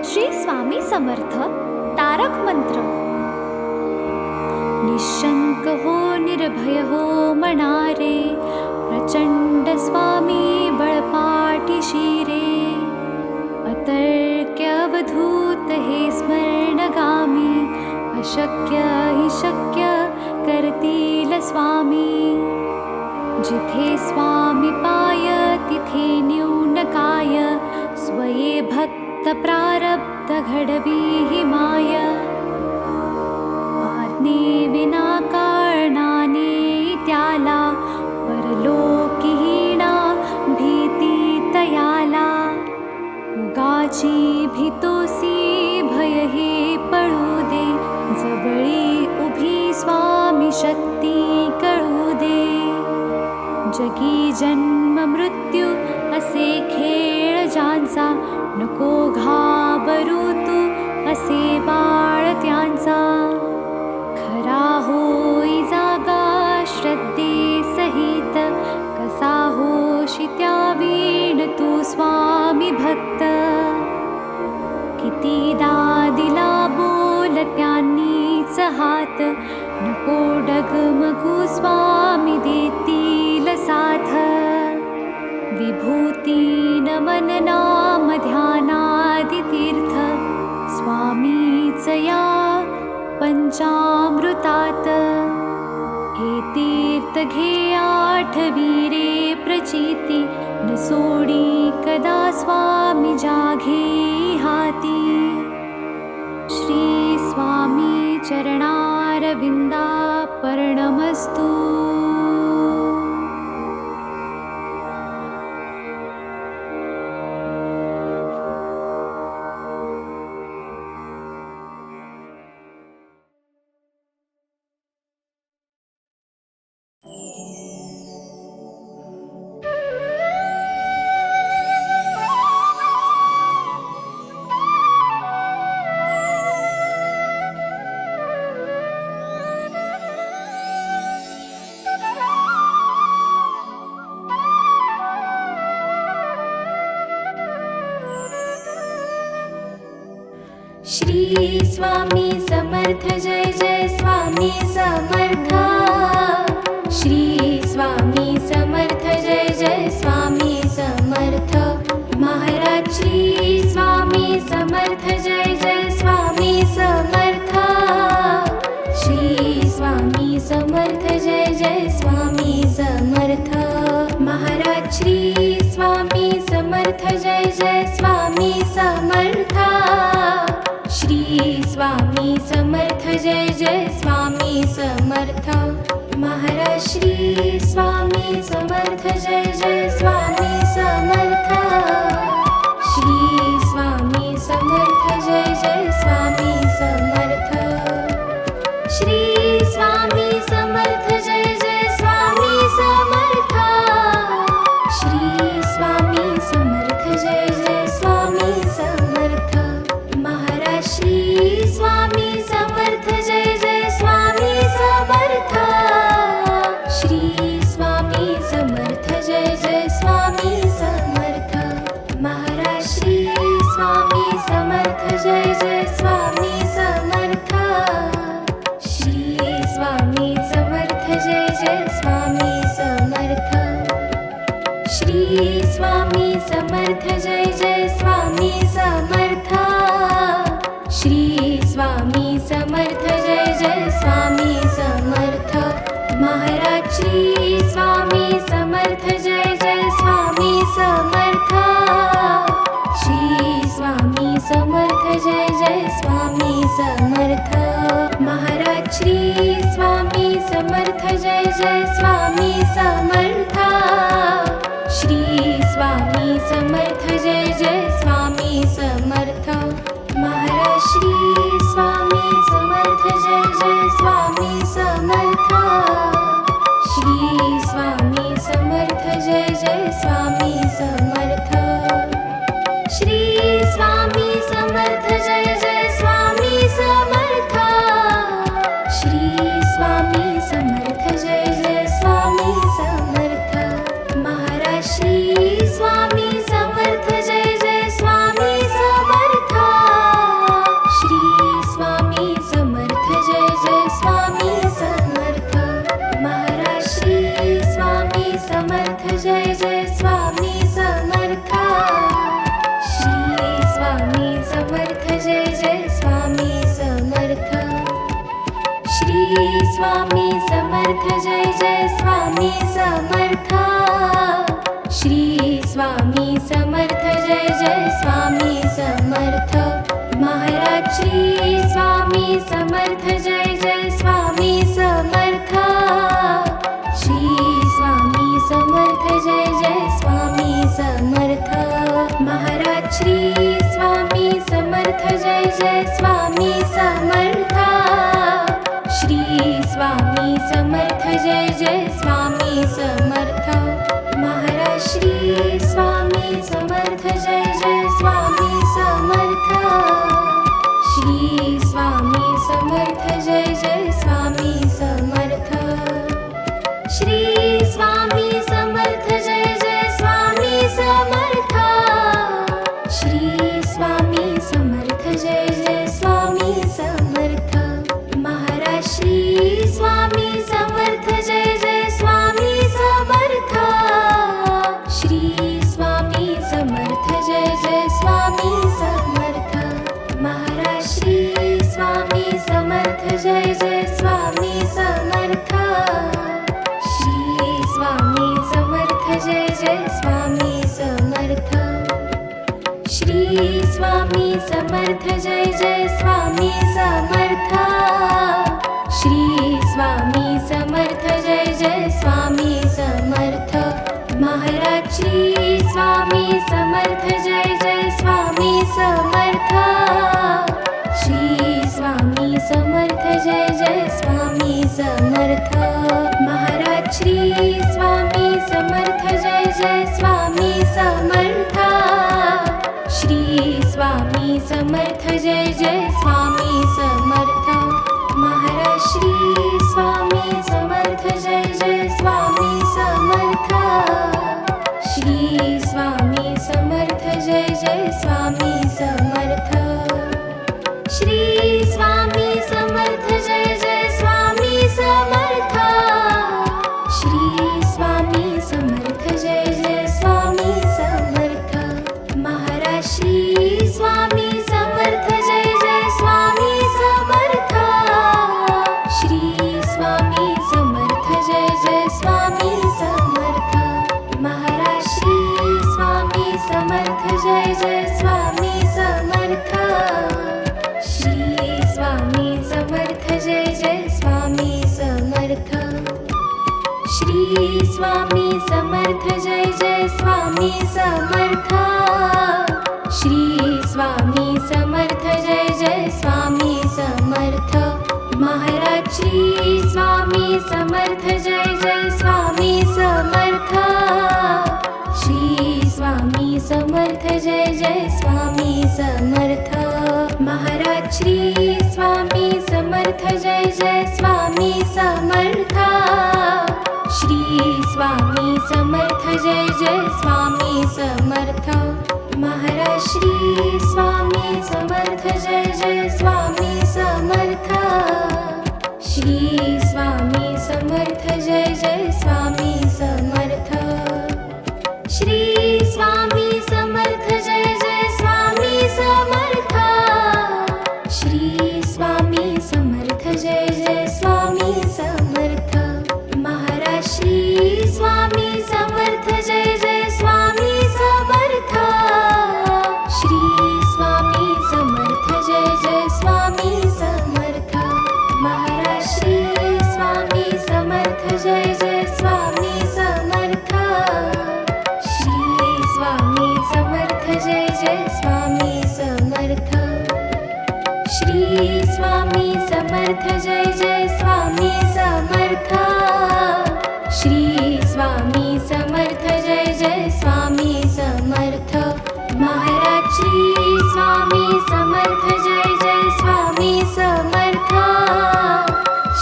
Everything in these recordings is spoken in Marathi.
श्री स्वामी समर्थ तारक मंत्र. निशंक हो निर्भय हो मनारे, प्रचंड स्वामी बळपाठी शिरे. अतर्क्य अवधूत हे स्मरणगामी, अशक्य हि शक्य करतील स्वामी. जिथे स्वामी पाय तिथे न्यून काय, स्वये भक्त प्रारब्ध घडवी हि माय. आज्ञे विना कारणाने त्याला, परलोकीहीणा भीती तयाला. उगाची भीतोसी भय हे पळू दे, जवळी उभी स्वामी शक्ती कळू दे. जगी जन्म मृत्यू असे खेळ ज्यांचा, नको घाबरू तू असे बाळ त्यांचा. खरा होई जागा श्रद्धे सहित, कसा होशी त्या वीण तू स्वामी भक्त. कितीदा दिला बोल त्यांनीच हात, नको डगमगू स्वामी देतील साथ. विभूती नमन नाम ध्यानादि तीर्थ, स्वामीच या पंचामृतात. हे तीर्थ घे आठवी रे प्रचिती, न सोडी कदा स्वामी जाघे हाती. श्री स्वामी चरणारविंदा पर्णमस्तु. श्री स्वामी समर्थ जय जय स्वामी समर्थ. श्री स्वामी समर्थ जय जय स्वामी समर्थ. महाराज श्री स्वामी समर्थ जय जय स्वामी समर्थ. श्री स्वामी समर्थ जय जय स्वामी समर्थ. महाराज श्री स्वामी समर्थ जय जय स्वामी समर्थ. श्री स्वामी समर्थ जय जय स्वामी समर्थ. महाराज श्री स्वामी समर्थ जय जय स्वामी समर्थ. श्री स्वामी समर्थ जय जय स्वामी समर्थ. श्री स्वामी समर्थ जय जय स्वामी समर्थ. श्री स्वामी समर्थ जय जय स्वामी समर्थ. महाराज श्री स्वामी समर्थ जय जय स्वामी समर्थ. श्री स्वामी समर्थ जय जय स्वामी समर्थ. महाराज श्री स्वामी समर्थ जय जय स्वामी समर्थ. श्री स्वामी समर्थ जय जय स्वामी समर्थ. श्री स्वामी समर्थ जय जय स्वामी समर्थ. श्री स्वामी समर्थ जय जय स्वामी समर्थ. महाराज श्री स्वामी समर्थ जय जय स्वामी समर्थ. श्री स्वामी समर्थ जय जय स्वामी समर्थ. महाराज श्री स्वामी समर्थ जय जय स्वामी समर्थ. श्री स्वामी समर्थ जय जय स्वामी समर्थ. महाराज श्री स्वामी समर्थ जय जय स्वामी समर्थ. श्री स्वामी समर्थ जय जय स्वामी समर्थ. श्री स्वामी समर्थ जय जय स्वामी समर्थ. श्री स्वामी समर्थ जय जय स्वामी समर्थ. महाराज श्री स्वामी समर्थ जय जय स्वामी समर्थ. स्वामी समर्थ जय जय स्वामी समर्थ श्री स्वामी समर्थ जय जय स्वामी समर्थ महाराज श्री स्वामी समर्थ जय जय स्वामी समर्थ श्री स्वामी समर्थ जय जय स्वामी समर्थ महाराज श्री स्वामी समर्थ जय जय स्वामी समर्थ श्री स्वामी समर्थ जय जय स्वामी समर्थ महाराज श्री स्वामी समर्थ जय जय स्वामी समर्थ श्री स्वामी समर्थ जय जय स्वामी समर्थ श्री स्वामी समर्थ जय जय स्वामी समर्थ श्री स्वामी समर्थ जय जय स्वामी समर्थ महाराज श्री स्वामी समर्थ जय जय स्वामी समर्थ श्री स्वामी समर्थ जय जय स्वामी समर्थ महाराज श्री स्वामी समर्थ जय जय स्वामी समर्थ श्री स्वामी समर्थ जय जय स्वामी समर्थ श्री स्वामी समर्थ जय जय स्वामी समर्थ श्री स्वामी समर्थ जय जय स्वामी समर्थ महाराज श्री स्वामी समर्थ जय जय स्वामी समर्थ श्री स्वामी समर्थ जय जय स्वामी समर्थ महाराज श्री स्वामी समर्थ जय जय स्वामी समर्थ श्री स्वामी समर्थ जय जय स्वामी समर्थ महाराज श्री स्वामी समर्थ जय जय स्वामी समर्थ श्री स्वामी समर्थ जय जय स्वामी समर्थ श्री स्वामी समर्थ जय जय स्वामी समर्थ श्री स्वामी समर्थ जय जय स्वामी समर्थ महाराज श्री स्वामी समर्थ जय जय स्वामी समर्थ श्री स्वामी समर्थ जय जय स्वामी समर्थ महाराज श्री स्वामी समर्थ जय जय स्वामी समर्थ श्री स्वामी समर्थ जय जय स्वामी समर्थ श्री स्वामी समर्थ जय जय स्वामी समर्थ श्री स्वामी समर्थ जय जय स्वामी समर्थ महाराज श्री स्वामी समर्थ जय जय स्वामी समर्थ श्री स्वामी समर्थ जय जय स्वामी समर्थ महाराज श्री स्वामी समर्थ जय जय स्वामी समर्थ श्री स्वामी समर्थ जय जय स्वामी समर्थ महाराज श्री स्वामी समर्थ जय जय स्वामी समर्थ श्री स्वामी समर्थ जय जय स्वामी समर्थ श्री स्वामी समर्थ जय जय स्वामी समर्थ श्री स्वामी समर्थ जय जय स्वामी समर्थ महाराज श्री स्वामी समर्थ जय जय स्वामी समर्थ श्री स्वामी समर्थ जय जय स्वामी समर्थ महाराज श्री स्वामी समर्थ जय जय स्वामी समर्थ श्री स्वामी समर्थ जय जय स्वामी समर्थ श्री स्वामी समर्थ जय जय स्वामी समर्थ श्री स्वामी समर्थ जय जय स्वामी समर्थ महाराज श्री स्वामी समर्थ जय जय स्वामी समर्थ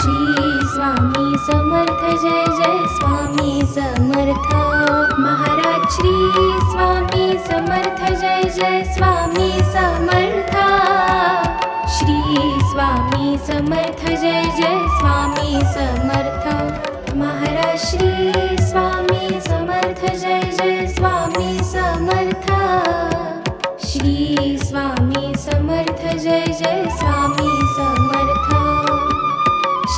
श्री स्वामी समर्थ जय जय स्वामी समर्थ महाराज श्री स्वामी समर्थ जय जय स्वामी समर्थ श्री स्वामी समर्थ जय जय स्वामी समर्थ महाराज श्री स्वामी समर्थ जय जय स्वामी समर्थ श्री स्वामी समर्थ जय जय स्वामी समर्थ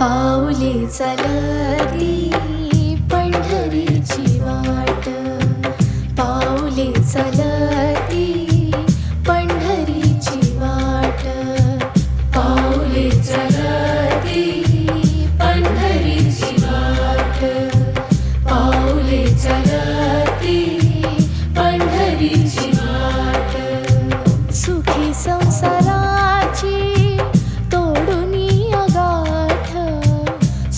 पाऊले चलती पंढरीची वाट, पाऊले चलती पंढरीची वाट, पाऊले चलती पंढरीची वाट, पाऊले चलती पंढरीची वाट. सुखी संसाराची तोडुनी अगाठ,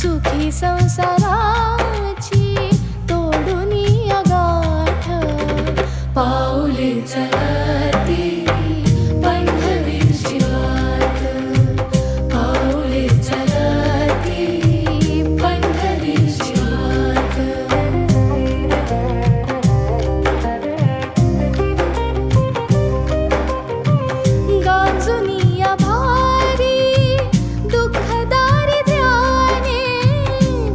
सुखी संसाराची तोडुनी अगाठ, पाऊले चलती पंढरीची वाट, पाऊले चलती पंढरीची वाट. गांजुनिया भारी दुःखदारी ध्याने,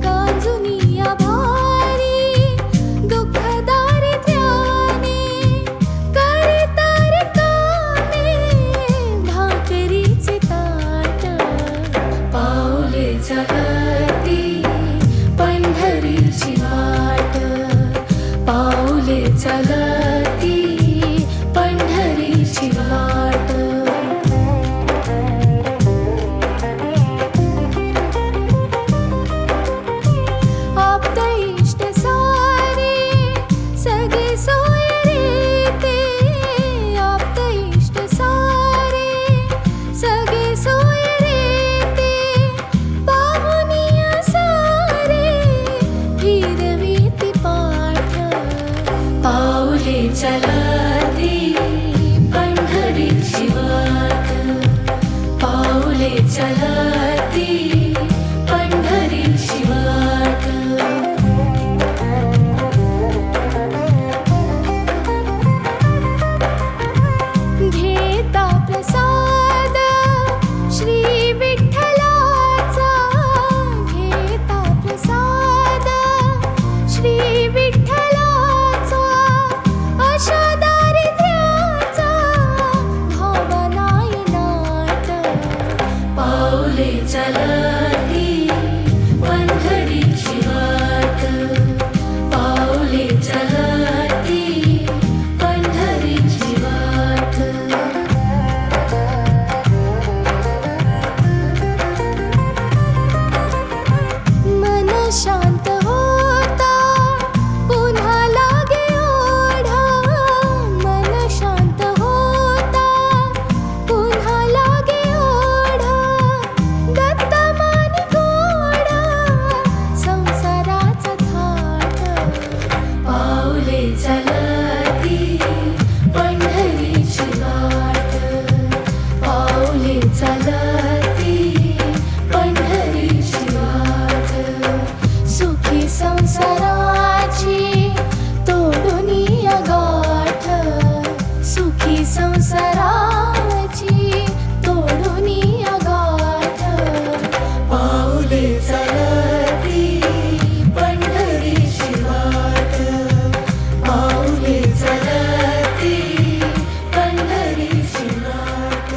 गांजुनिया भारी दुःखदारी ध्याने, करितारी कामे भाकरीचे ताट, पाऊले चलती पंढरीची वाट, पाऊले चलती पंढरीची वाट. आप्त इष्ट सारे सगळे सोय रे ते, आप्त इष्ट सारे सगळे सोय रे ते, पाहुनिया सारे फिरवीती पाठ, पाऊले चलती पंढरीची वाट, पाऊले चलती पंढरीची वाट. घेता प्रसाद श्री विठ्ठलाचा, घेता प्रसाद श्री विठ्ठलाचा, अशा दारिद्र्याचा भावनाय नाट, पाऊले चलती पंढरीची वाट, पाऊले चलती पंढरीची वाट. मन शांत होता पुन्हा लागे ओढा, मन शांत होता पुन्हा लागे ओढा, दत्त मानी गोडा संसाराचा थाट, पाऊले चलती पंढरीची वाट, पाऊले चलती पंढरीची वाट. सुखी संसाराची तोडुनी अगाठ, सुखी संसाराची तोडुनी अगाठ, पाऊले चलती पंढरीची वाट, पाऊले चलती पंढरीची वाट.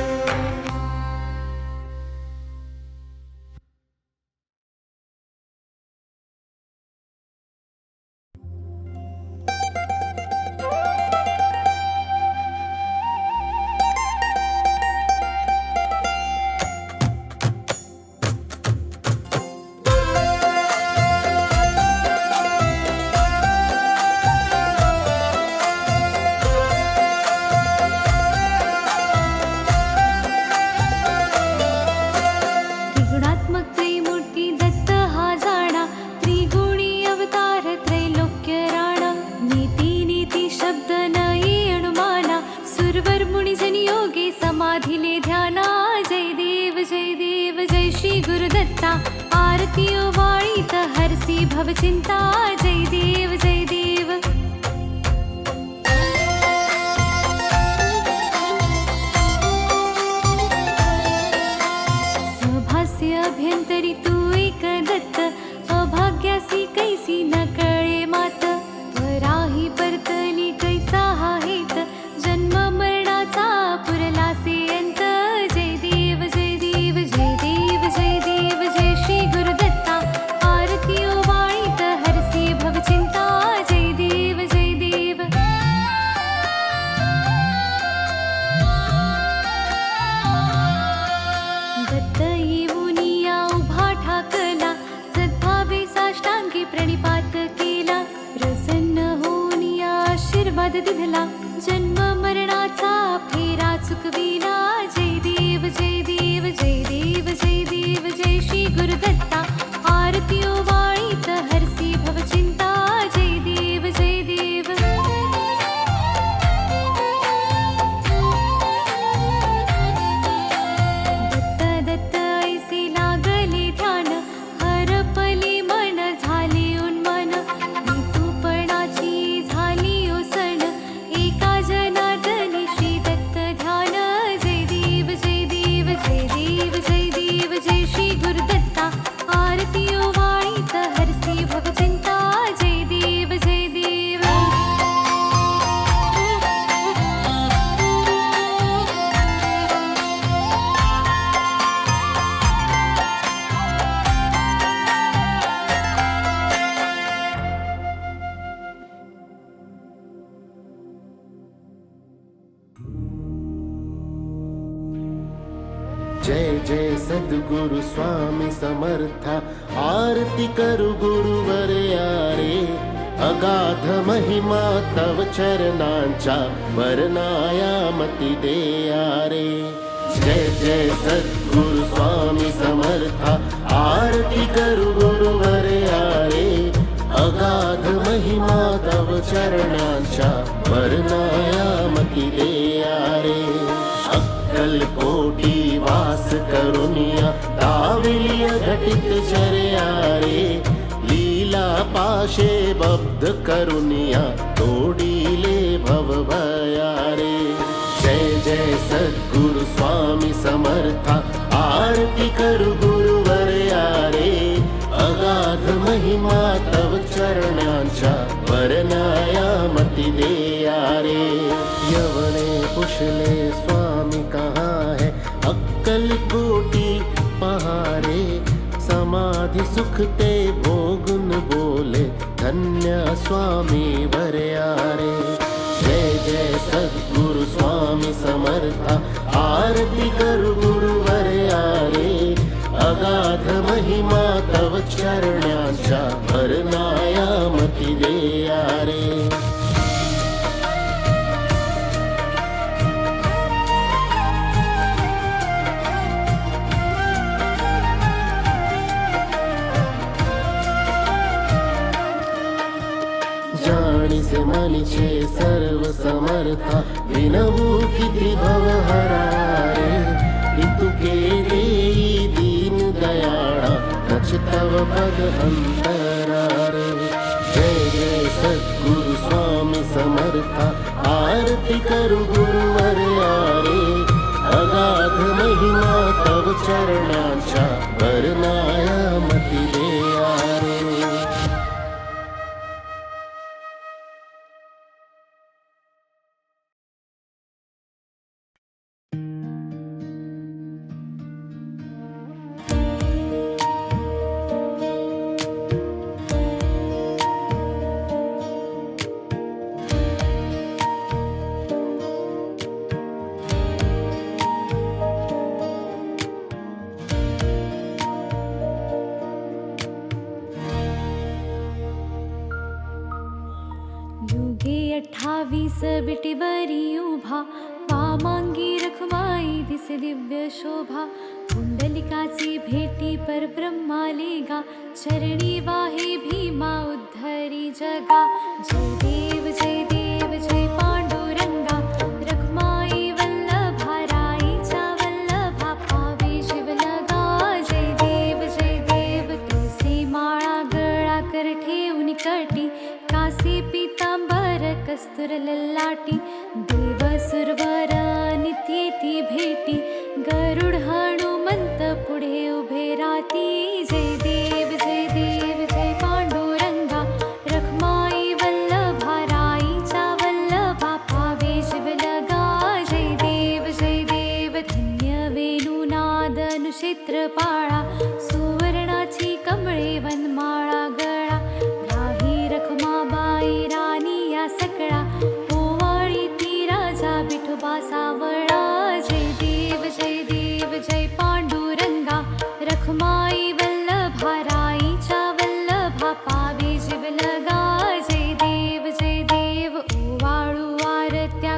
त्रिगुणात्मक त्रैमूर्ती दत्त हा जाणा, त्रिगुणी अवतार त्रैलोक्य राणा. नीती नीती शब्द नाही अनुमाना, सुरवर मुनिजन योगे समाधिले ध्याना. जय देव जय देव जय श्री गुरुदत्ता, आरती ओवाळीत हरसी भवचिंता. जय देव जय देव. सभास्य अभ्यंतरी तू एक दत्त, अभाग्यासी कैसी न कळे मात. वराही परतली कैचा हा हेत, जन्म मरणाचा पुरलासे अंत. जय देव जय देव जय देव जय देव जय श्री गुरु जन्म मरणाचा फेरा चुकविला. जय देव जय देव जय देव जय देव जय श्री गुरुदत्ता. आरती ओवाळीत हरसी भवचिंता. जय देव जय देव. दत्त दत्त ऐसे लागले ध्यान, हरपली मन झाले उन्मन. ऋतुपणाची झाली ओसण, एका जनार्दनी श्री दत्त ध्यान. जय देव जय देव जय देव जय देव जय श्री गुरुदत्ता. आरती ओवाळीत हरसी भवचिंता. जय देव जय देव. जय जय सद्गुरु स्वामी समर्था. आरती करु गुरुवर यारे. अगाध महिमा तव चरणांच्या वर्णायामती देयारे. जय जय सद्गुरु स्वामी समर्था. आरती करु गुरुवर यारे. अगाध महिमा तव चरणांच्या वर्णायामती देयारे. अक्कलकोटी वास करुनिया दाविलिय घटित चर्यारे. लीला पाशे बब्ध करुनिया तोडीले भव भयारे. जय जय सद्गुरु स्वामी समर्था. आरती करु गुरुवर यारे. अगाध महिमा तव चरणांच्या वर्णायामती देयारे. यवने पुछले स्वामी कहाँ है, अक्कल कोटी पहारे. समाधि सुख ते भोगुन बोले, धन्य स्वामी वरयारे. जय जय सद्गुरु स्वामी समर्था. आरती करु गुरुवर यारे. अगाध महिमा तव चरणांच्या वर्णायामती देयारे. जाणीसे मनीचे सर्व समर्था. विनवू किती भवहरारे. इतुके देई दीन दयाळा, नच तव पद अंतरारे. जय जय सद्गुरु स्वामी समर्था. आरती करु गुरुवर यारे. अगाध महिमा तव चरणांच्या वर्णायामती देयारे. युगे 28 बिटीवरी उभा. वामांगी रखमाई दिसे दिव्य शोभा. कुंडलिकाची भेटी पर ब्रह्माले गा. चरणी वाहे भीमा उद्धरी जगा. जय देव जय देव जय पांडुरंगा. रखमाई वल्लभा राईच्या वल्लभा. पावे शिवलगा. जय देव तुळसी माळा गळा कर ठेवून कटी. कासे पीतांबर कस्तुर ललाटी. देव सुरवर नित्येती भेटी. गरुड हनुमंत पुढे उभे राती. जय देव जय पांडुरंगा. रखमाई वल्लभा राईच्या वल्लभा. पावे शिवलगा. जय देव धन्य वेणुनाद अनुक्षेत्र पाळा. सुवर्णाची कमळे वनमाळा गळा. राही रखमाबाई राणी या सकळा. ओवाळी ती राजा विठोबा सावळा. जय देव जय पांडुरंगा. रखमाई वल्लभा राईच्या वल्लभा. पावे शिवलगा. जय देव ओवाळू आरत्या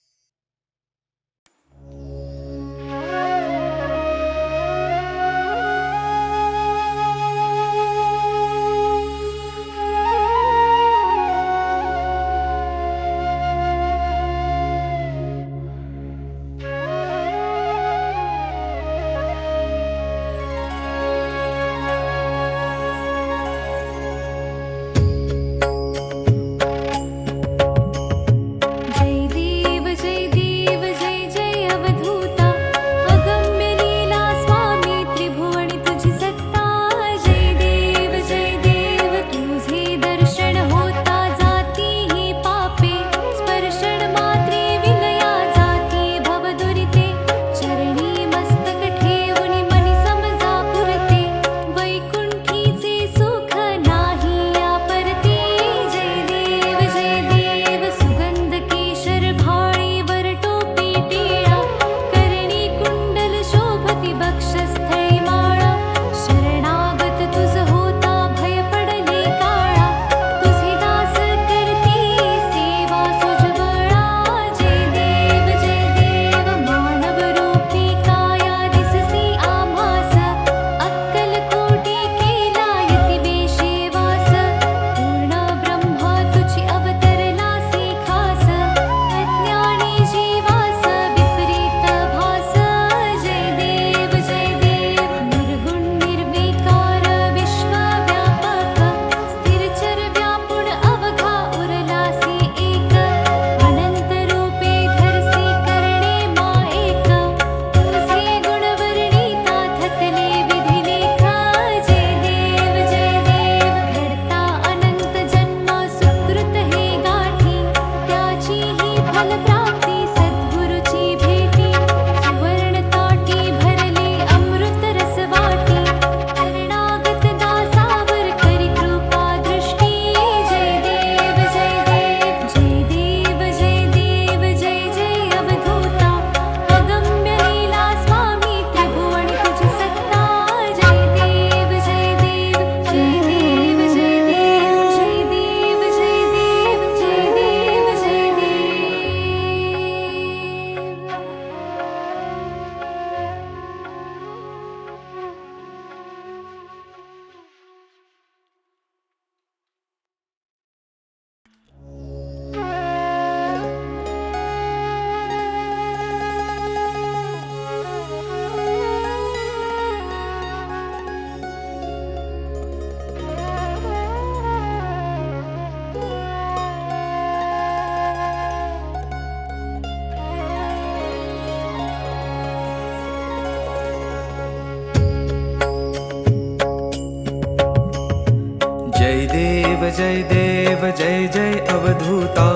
जय देव जय जय अवधूता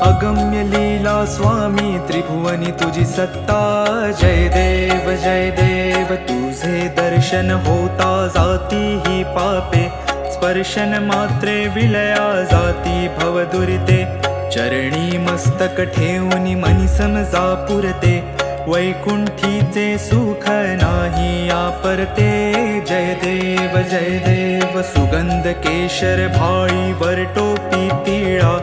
अगम्य लीला स्वामी त्रिभुवनी तुझी सत्ता जय देव तुझे दर्शन होता जाती ही पापे स्पर्शन मात्रे विलया जाती भवदुरिते चरणी मस्तक ठेवून मनी समजा पुरते वैकुंठीचे सुख नाही आपरते जय देव सुगंध केशर भाळी वर टोपी तिळा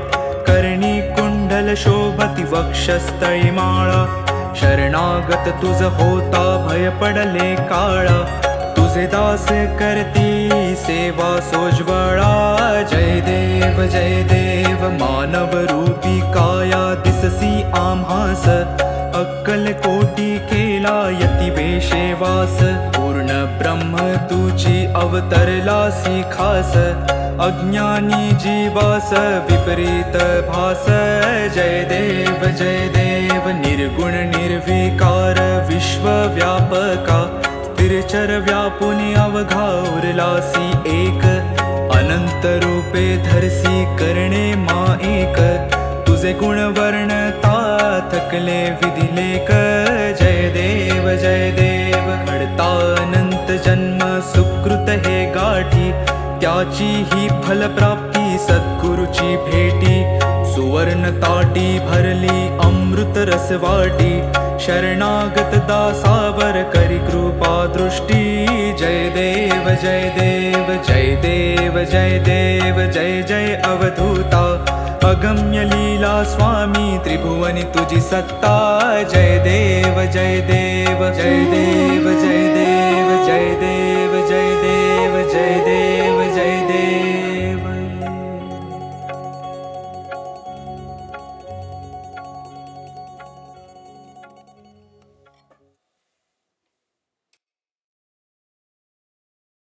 कर्णी कुंडल शोभती वक्षस्थळी माळा शरणागत तुझ होता भय पडले काळा तुझे दास करती सेवा सोज्वळा जय देव मानव रूपी काया दिससी आम्हास अक्कल कोटी केला यती वेशेवास पूर्ण ब्रह्म तुझी अवतरलासी खास अज्ञानी जीवास विपरीत भास जय देव निर्गुण निर्विकार विश्वव्यापका स्थिरचर व्यापुनी अवघा उरलासी एक अनंत रूपे धरसी करणे मा एक तुझे गुण वर्णता थकले विधिलेख जय देव घडता अनंत जन्म सुकृत हे गाठी त्याची ही फलप्राप्ती सद्गुरुची भेटी सुवर्ण ताटी भरली अमृत रसवाटी शरणागत दासावर करी कृपा दृष्टी जय देव जय जय अवधूता अगम्य लीला स्वामी त्रिभुवनी तुझी सत्ता जय देव जय देव जय देव जय देव जय देव जय देव जय देव